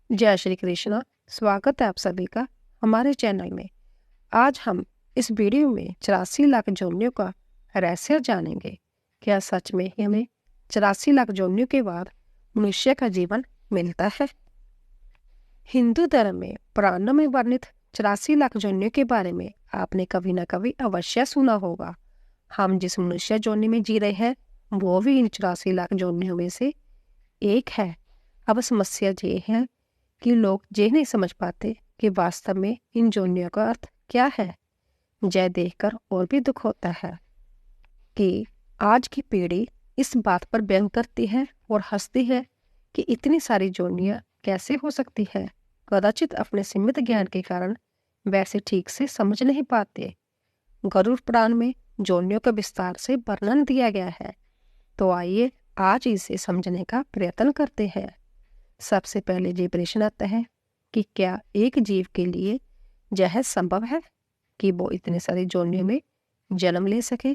जय श्री कृष्णा। स्वागत है आप सभी का हमारे चैनल में। आज हम इस वीडियो में 84 लाख जोनियों का रहस्य जानेंगे। क्या सच में ही हमें 84 लाख जोनियों के बाद मनुष्य का जीवन मिलता है? हिंदू धर्म में पुराणों में वर्णित 84 लाख जोनियों के बारे में आपने कभी न कभी अवश्य सुना होगा। हम जिस मनुष्य जोनि में जी रहे हैं वो भी इन 84 लाख जोनियों में से एक है। अब समस्या ये है कि लोग ये नहीं समझ पाते कि वास्तव में इन जोनियों का अर्थ क्या है। जय देखकर और भी दुख होता है कि आज की पीढ़ी इस बात पर व्यंग करती है और हंसती है कि इतनी सारी जोनियां कैसे हो सकती है। कदाचित अपने सीमित ज्ञान के कारण वैसे ठीक से समझ नहीं पाते। गरुड़ पुराण में जोनियों का विस्तार से वर्णन दिया गया है, तो आइए आज इसे समझने का प्रयत्न करते हैं। सबसे पहले ये प्रश्न आता है कि क्या एक जीव के लिए यह संभव है कि वो इतने सारे जोनियों में जन्म ले सके?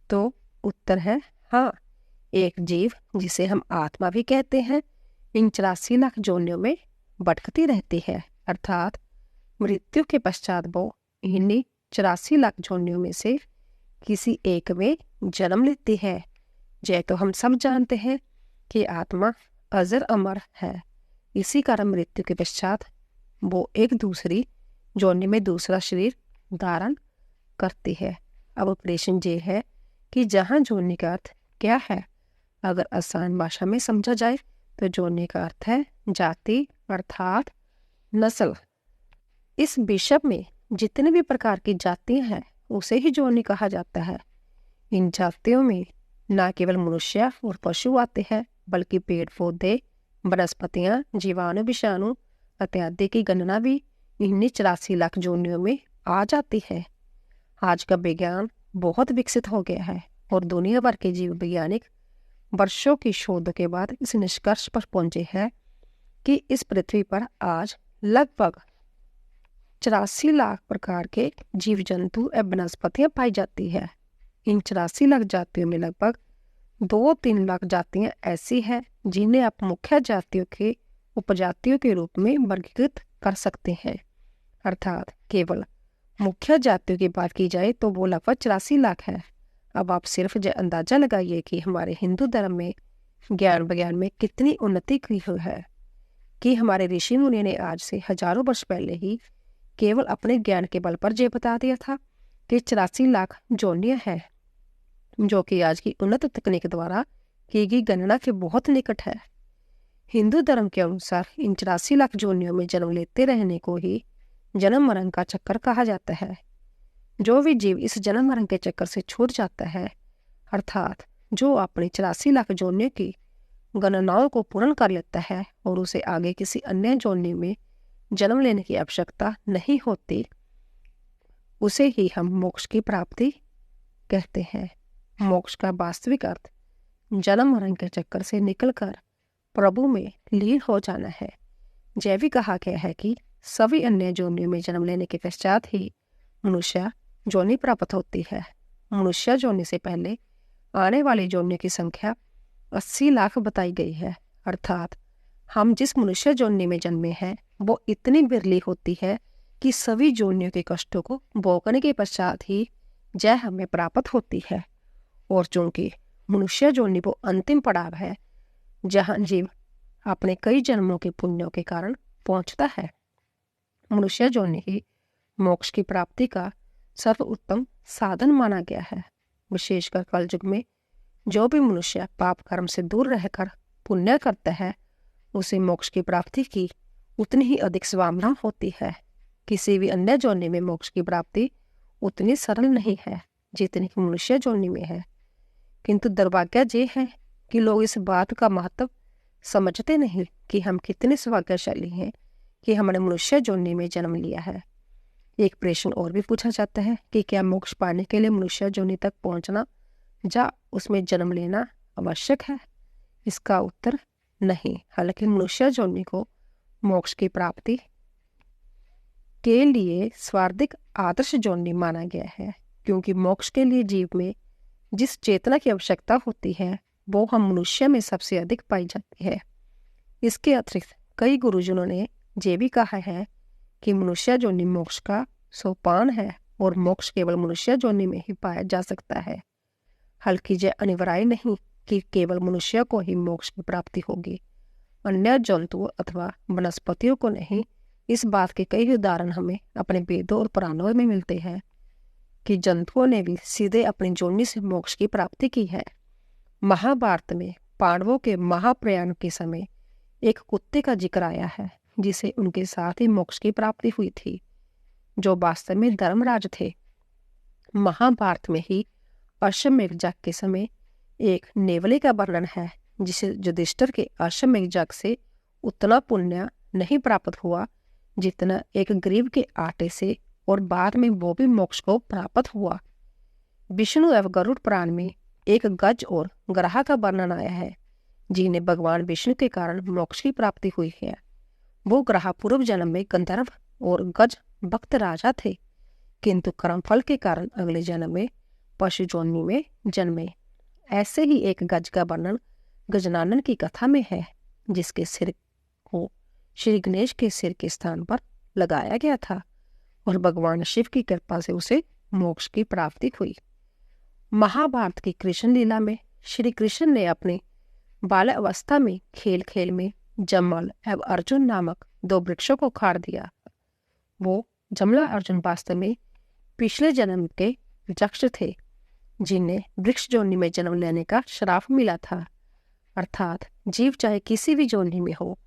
तो उत्तर है हाँ। एक जीव, जिसे हम आत्मा भी कहते हैं, इन 84 लाख जोनियों में भटकती रहती है, अर्थात मृत्यु के पश्चात वो इन्हीं 84 लाख जोनियों में से किसी एक में जन्म लेती है। जय तो हम सब जानते हैं कि आत्मा अजर अमर है। इसी कारण मृत्यु के पश्चात वो एक दूसरी जोनि में दूसरा शरीर धारण करती है। अब प्रश्न ये है कि जहाँ जोनि का अर्थ क्या है? अगर आसान भाषा में समझा जाए तो जोनि का अर्थ है जाति, अर्थात नस्ल। इस विश्व में जितने भी प्रकार की जातियां हैं उसे ही जोनि कहा जाता है। इन जातियों में न केवल मनुष्य और पशु आते हैं, बल्कि पेड़ पौधे, वनस्पतियां, जीवाणु, विषाणु इत्यादि की गणना भी इन्हीं 84 लाख जोनियों में आ जाती है। आज का विज्ञान बहुत विकसित हो गया है और दुनिया भर के जीव वैज्ञानिक वर्षों की शोध के बाद इस निष्कर्ष पर पहुंचे हैं कि इस पृथ्वी पर आज लगभग 84 लाख प्रकार के जीव जंतु एवं वनस्पतियां पाई जाती है। इन 84 लाख जातियों में लगभग 2-3 लाख जातियां ऐसी हैं जिन्हें आप मुख्य जातियों के उपजातियों के रूप में वर्गीकृत कर सकते हैं। अर्थात केवल मुख्य जातियों की बात की जाए तो वो लगभग 84 लाख है। अब आप सिर्फ अंदाजा लगाइए कि हमारे हिंदू धर्म में ज्ञान विज्ञान में कितनी उन्नति की हुई है कि हमारे ऋषि मुनि ने आज से हजारों वर्ष पहले ही केवल अपने ज्ञान के बल पर ये बता दिया था कि 84 लाख जोनियां हैं, जो कि आज की उन्नत तकनीक द्वारा की गई गणना के बहुत निकट है। हिंदू धर्म के अनुसार इन 84 लाख जोनियों में जन्म लेते रहने को ही जन्म मरण का चक्कर कहा जाता है। जो भी जीव इस जन्म मरण के चक्कर से छूट जाता है, अर्थात जो अपनी 84 लाख जोनियों की गणनाओं को पूर्ण कर लेता है और उसे आगे किसी अन्य जोनि में जन्म लेने की आवश्यकता नहीं होती, उसे ही हम मोक्ष की प्राप्ति कहते हैं। मोक्ष का वास्तविक अर्थ जन्म मरण के चक्कर से निकलकर प्रभु में लीन हो जाना है। यह भी कहा गया है कि सभी अन्य जोनियों में जन्म लेने के पश्चात ही मनुष्य जोनि प्राप्त होती है। मनुष्य जोनि से पहले आने वाली जोनियों की संख्या 80 लाख बताई गई है, अर्थात हम जिस मनुष्य जोनि में जन्मे हैं वो इतनी बिरली होती है कि सभी जोनियों के कष्टों को भोगने के पश्चात ही जय हमें प्राप्त होती है। और चूंकि मनुष्य जोनि वो अंतिम पड़ाव है जहाँ जीव अपने कई जन्मों के पुण्यों के कारण पहुंचता है। मनुष्य जोनि ही मोक्ष की प्राप्ति का सर्वोत्तम साधन माना गया है। विशेषकर कलयुग में जो भी मनुष्य पाप कर्म से दूर रहकर पुण्य करता है उसे मोक्ष की प्राप्ति की उतनी ही अधिक संभावना होती है। किसी भी अन्य जोनि में मोक्ष की प्राप्ति उतनी सरल नहीं है जितनी कि मनुष्य जोनि में है। किंतु दुर्भाग्य ये है कि लोग इस बात का महत्व समझते नहीं कि हम कितने सौभाग्यशाली हैं कि हमने मनुष्य जोनि में जन्म लिया है। एक प्रश्न और भी पूछा जाता है कि क्या मोक्ष पाने के लिए मनुष्य जोनि तक पहुंचना या उसमें जन्म लेना आवश्यक है? इसका उत्तर नहीं। हालांकि मनुष्य जोनि को मोक्ष की प्राप्ति के लिए स्वार्थिक आदर्श जोनि माना गया है, क्योंकि मोक्ष के लिए जीव में जिस चेतना की आवश्यकता होती है वो हम मनुष्य में सबसे अधिक पाई जाती है। इसके अतिरिक्त कई गुरुजनों ने ये भी कहा है कि मनुष्य योनि मोक्ष का सोपान है और मोक्ष केवल मनुष्य योनि में ही पाया जा सकता है। हालांकि यह अनिवार्य नहीं कि केवल मनुष्य को ही मोक्ष की प्राप्ति होगी। अन्य जंतुओं अथवा वनस्पतियों को नहीं। इस बात के कई उदाहरण हमें अपने वेदों और पुराणों में मिलते हैं कि जंतुओं ने भी सीधे अपनी योनि से मोक्ष की प्राप्ति की है। महाभारत में पांडवों के महाप्रयाण के समय एक कुत्ते का जिक्र आया है जिसे उनके साथ ही मोक्ष की प्राप्ति हुई थी, जो वास्तव में धर्मराज थे। महाभारत में ही अश्वमेध यज्ञ के समय एक नेवले का वर्णन है जिसे युधिष्ठिर के अश्वमेध यज्ञ से उतना पुण्य नहीं प्राप्त हुआ जितना एक गरीब के आटे से, और बाद में वो भी मोक्ष को प्राप्त हुआ। विष्णु एवं गरुड़ पुराण में एक गज और ग्रह का वर्णन आया है जिन्हें भगवान विष्णु के कारण मोक्ष की प्राप्ति हुई है। वो ग्रह पूर्व जन्म में गंधर्व और गज भक्त राजा थे, किंतु कर्मफल के कारण अगले जन्म में पशु योनि में जन्मे। ऐसे ही एक गज का वर्णन गजनानन की कथा में है जिसके सिर को श्री गणेश के सिर के स्थान पर लगाया गया था और भगवान शिव की कृपा से उसे मोक्ष की प्राप्ति हुई। महाभारत की कृष्ण लीला में श्री कृष्ण ने अपने बाल अवस्था में खेल खेल में जमल एवं अर्जुन नामक दो वृक्षों को उखाड़ दिया। वो जमला अर्जुन वास्तव में पिछले जन्म के यक्ष थे जिन्हें वृक्ष योनि में जन्म लेने का श्राप मिला था। अर्थात जीव चाहे किसी भी योनि में हो,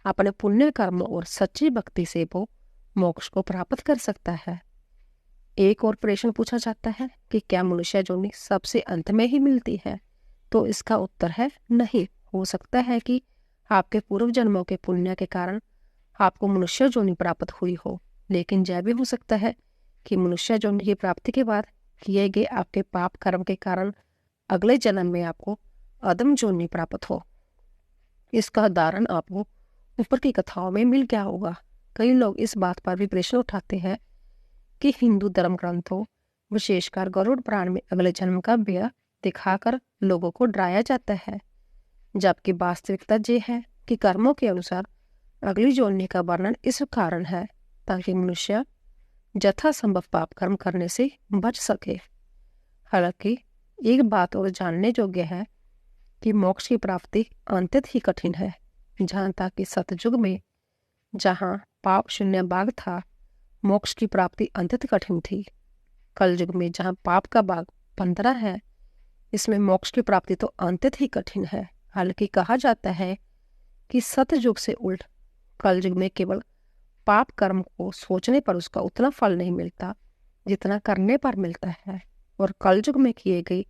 अपने पुण्य कर्म और सच्ची भक्ति से वो मोक्ष को प्राप्त कर सकता है। एक और प्रश्न पूछा जाता है कि क्या मनुष्य योनि सबसे अंत में ही मिलती है? तो इसका उत्तर है नहीं। हो सकता है कि आपके पूर्व जन्मों के पुण्य के कारण आपको मनुष्य योनि प्राप्त हुई हो, लेकिन यह भी हो सकता है कि मनुष्य योनि की प्राप्ति के बाद किए गए आपके पाप कर्म के कारण अगले जन्म में आपको अधम योनि प्राप्त हो। इसका उदाहरण आपको ऊपर की कथाओं में मिल गया होगा। कई लोग इस बात पर भी प्रश्न उठाते हैं कि हिंदू धर्म ग्रंथों विशेषकर गरुड़ पुराण में अगले जन्म का भय दिखाकर लोगों को डराया जाता है, जबकि वास्तविकता ये है कि कर्मों के अनुसार अगली योनि का वर्णन इस कारण है ताकि मनुष्य यथासंभव पाप कर्म करने से बच सके। हालांकि एक बात और जानने योग्य है कि मोक्ष की प्राप्ति अत्यंत ही कठिन है। जहाँ तक कि सतयुग में जहाँ पाप शून्य भाग था, मोक्ष की प्राप्ति अत्यंत कठिन थी। कलयुग में जहाँ पाप का भाग 15 है, इसमें मोक्ष की प्राप्ति तो अत्यंत ही कठिन है। हालांकि कहा जाता है कि सतयुग से उल्ट कलयुग में केवल पाप कर्म को सोचने पर उसका उतना फल नहीं मिलता जितना करने पर मिलता है, और कलयुग में किए गए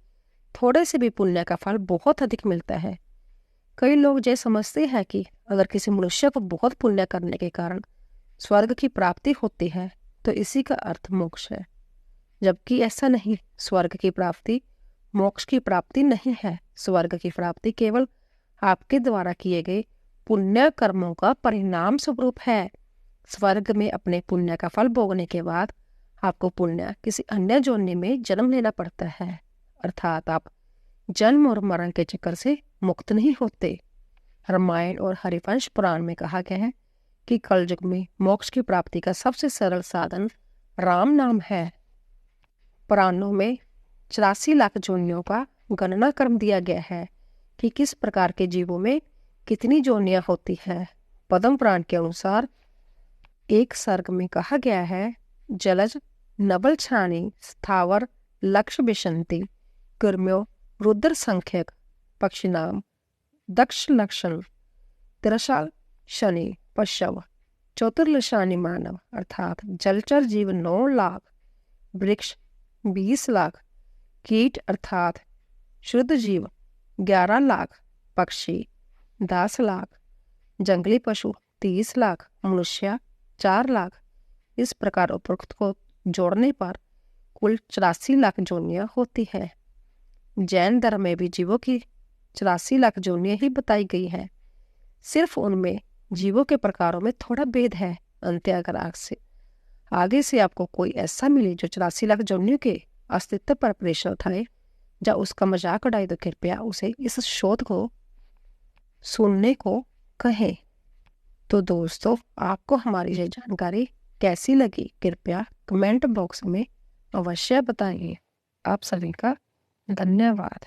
थोड़े से भी पुण्य का फल बहुत अधिक मिलता है। कई लोग ये समझते हैं कि अगर किसी मनुष्य को बहुत पुण्य करने के कारण स्वर्ग की प्राप्ति होती है तो इसी का अर्थ मोक्ष है, जबकि ऐसा नहीं। स्वर्ग की प्राप्ति मोक्ष की प्राप्ति नहीं है। स्वर्ग की प्राप्ति केवल आपके द्वारा किए गए पुण्य कर्मों का परिणाम स्वरूप है। स्वर्ग में अपने पुण्य का फल भोगने के बाद आपको पुण्य किसी अन्य योनि में जन्म लेना पड़ता है, अर्थात आप जन्म और मरण के चक्कर से मुक्त नहीं होते। रामायण और हरिवंश पुराण में कहा गया है कि कलयुग में मोक्ष की प्राप्ति का सबसे सरल साधन राम नाम है। पुराणों में 84 लाख योनियों का गणना क्रम दिया गया है कि किस प्रकार के जीवों में कितनी योनियां होती है। पद्म पुराण के अनुसार एक सर्ग में कहा गया है, जलज नबल छानी स्थावर लक्ष्य विशंति कर्म्यो रुद्र संख्यक पक्षिनाम दक्ष लक्षण तिरसाल शनि पशव चतुर्लशानी मानव, अर्थात जलचर जीव 9 लाख, वृक्ष 20 लाख, कीट अर्थात शुद्ध जीव 11 लाख, पक्षी 10 लाख, जंगली पशु 30 लाख, मनुष्य 4 लाख। इस प्रकार उपरोक्त को जोड़ने पर कुल 84 लाख योनियां होती है। जैन धर्म में भी जीवों की 84 लाख योनियां ही बताई गई है। सिर्फ उनमें जीवों के प्रकारों में थोड़ा भेद है। अंत्य अगर आगे से आपको कोई ऐसा मिले जो 84 लाख योनियों के अस्तित्व पर प्रश्न उठाए या उसका मजाक उड़ाए तो कृपया उसे इस शोध को सुनने को कहें। तो दोस्तों, आपको हमारी ये जानकारी कैसी लगी, कृपया कमेंट बॉक्स में अवश्य बताइए। आप सभी का धन्यवाद।